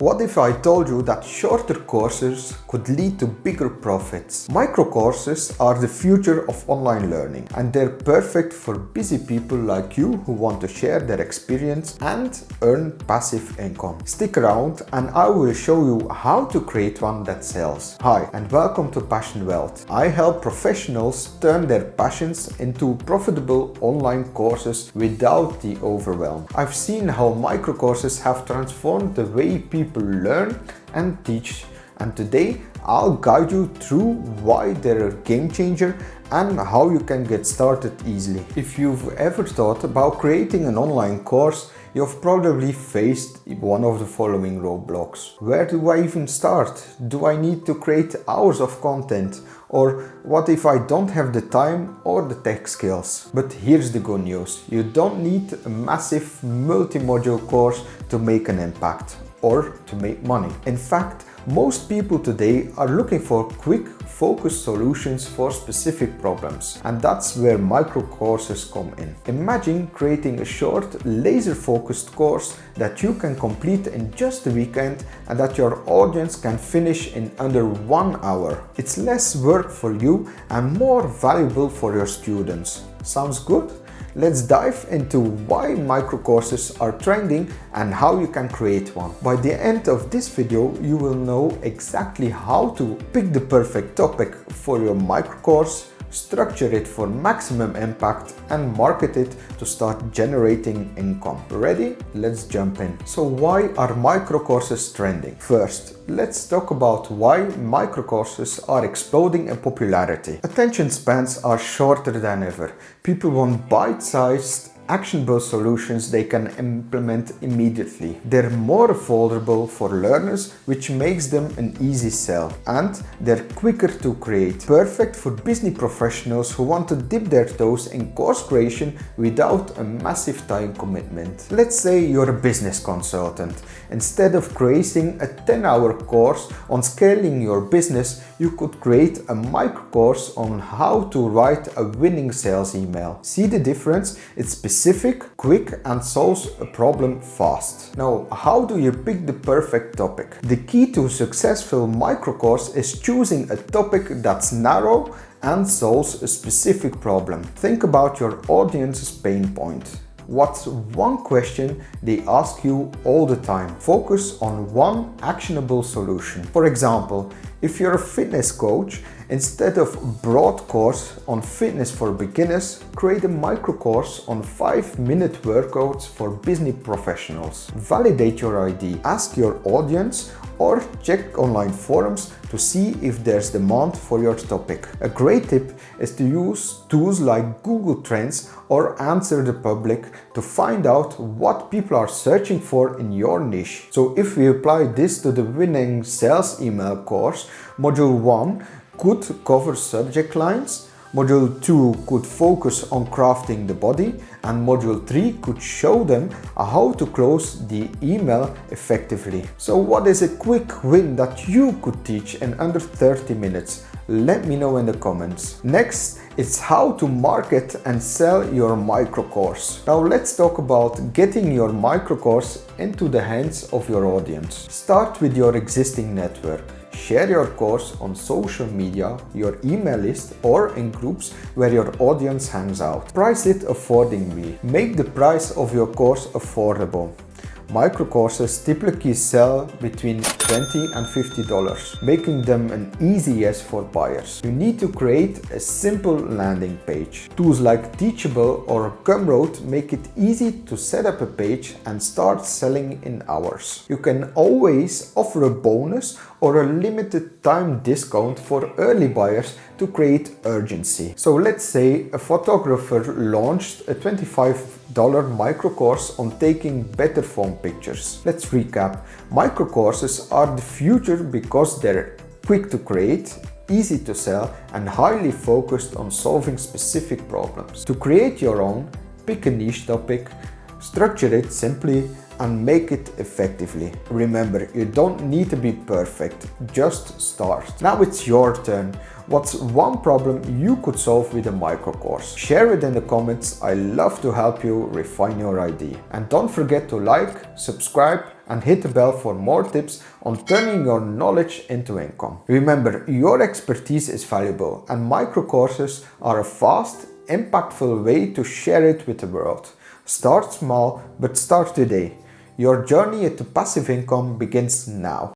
What if I told you that shorter courses could lead to bigger profits? Micro courses are the future of online learning, and they're perfect for busy people like you who want to share their experience and earn passive income. Stick around and I will show you how to create one that sells. Hi and welcome to Passion Wealth. I help professionals turn their passions into profitable online courses without the overwhelm. I've seen how micro courses have transformed the way people learn and teach, and today I'll guide you through why they're a game changer and how you can get started easily. If you've ever thought about creating an online course, you've probably faced one of the following roadblocks. Where do I even start? Do I need to create hours of content? Or what if I don't have the time or the tech skills? But here's the good news. You don't need a massive multi-module course to make an impact or to make money. In fact, most people today are looking for quick, focused solutions for specific problems, and that's where micro courses come in. Imagine creating a short, laser-focused course that you can complete in just a weekend and that your audience can finish in under 1 hour. It's less work for you and more valuable for your students. Sounds good? Let's dive into why micro courses are trending and how you can create one. By the end of this video, you will know exactly how to pick the perfect topic for your micro course, structure it for maximum impact, and market it to start generating income. Ready? Let's jump in. So why are micro courses trending? First, let's talk about why micro courses are exploding in popularity. Attention spans are shorter than ever. People want bite-sized, actionable solutions they can implement immediately. They're more affordable for learners, which makes them an easy sell, and they're quicker to create. Perfect for business professionals who want to dip their toes in course creation without a massive time commitment. Let's say you're a business consultant. Instead of creating a 10-hour course on scaling your business, you could create a micro course on how to write a winning sales email. See the difference? It's specific, quick, and solves a problem fast. Now, how do you pick the perfect topic? The key to a successful micro course is choosing a topic that's narrow and solves a specific problem. Think about your audience's pain point. What's one question they ask you all the time? Focus on one actionable solution. For example, if you're a fitness coach, instead of a broad course on fitness for beginners, create a micro course on 5-minute workouts for business professionals. Validate your idea. Ask your audience or check online forums to see if there's demand for your topic. A great tip is to use tools like Google Trends or Answer the Public to find out what people are searching for in your niche. So if we apply this to the winning sales email course, Module 1 could cover subject lines, Module 2 could focus on crafting the body, and Module 3 could show them how to close the email effectively. So what is a quick win that you could teach in under 30 minutes? Let me know in the comments. Next, it's how to market and sell your micro course. Now let's talk about getting your micro course into the hands of your audience. Start with your existing network. Share your course on social media, your email list, or in groups where your audience hangs out. Price it accordingly. Make the price of your course affordable. Micro courses typically sell between $20 and $50, making them an easy yes for buyers. You need to create a simple landing page. Tools like Teachable or Gumroad make it easy to set up a page and start selling in hours. You can always offer a bonus or a limited time discount for early buyers to create urgency. So let's say a photographer launched a $25 micro course on taking better phone pictures. Let's recap. Micro courses are the future because they're quick to create, easy to sell, and highly focused on solving specific problems. To create your own, pick a niche topic, structure it simply, and make it effectively. Remember, you don't need to be perfect, just start. Now it's your turn. What's one problem you could solve with a micro course? Share it in the comments. I love to help you refine your idea. And don't forget to like, subscribe, and hit the bell for more tips on turning your knowledge into income. Remember, your expertise is valuable and micro courses are a fast, impactful way to share it with the world. Start small, but start today. Your journey to passive income begins now.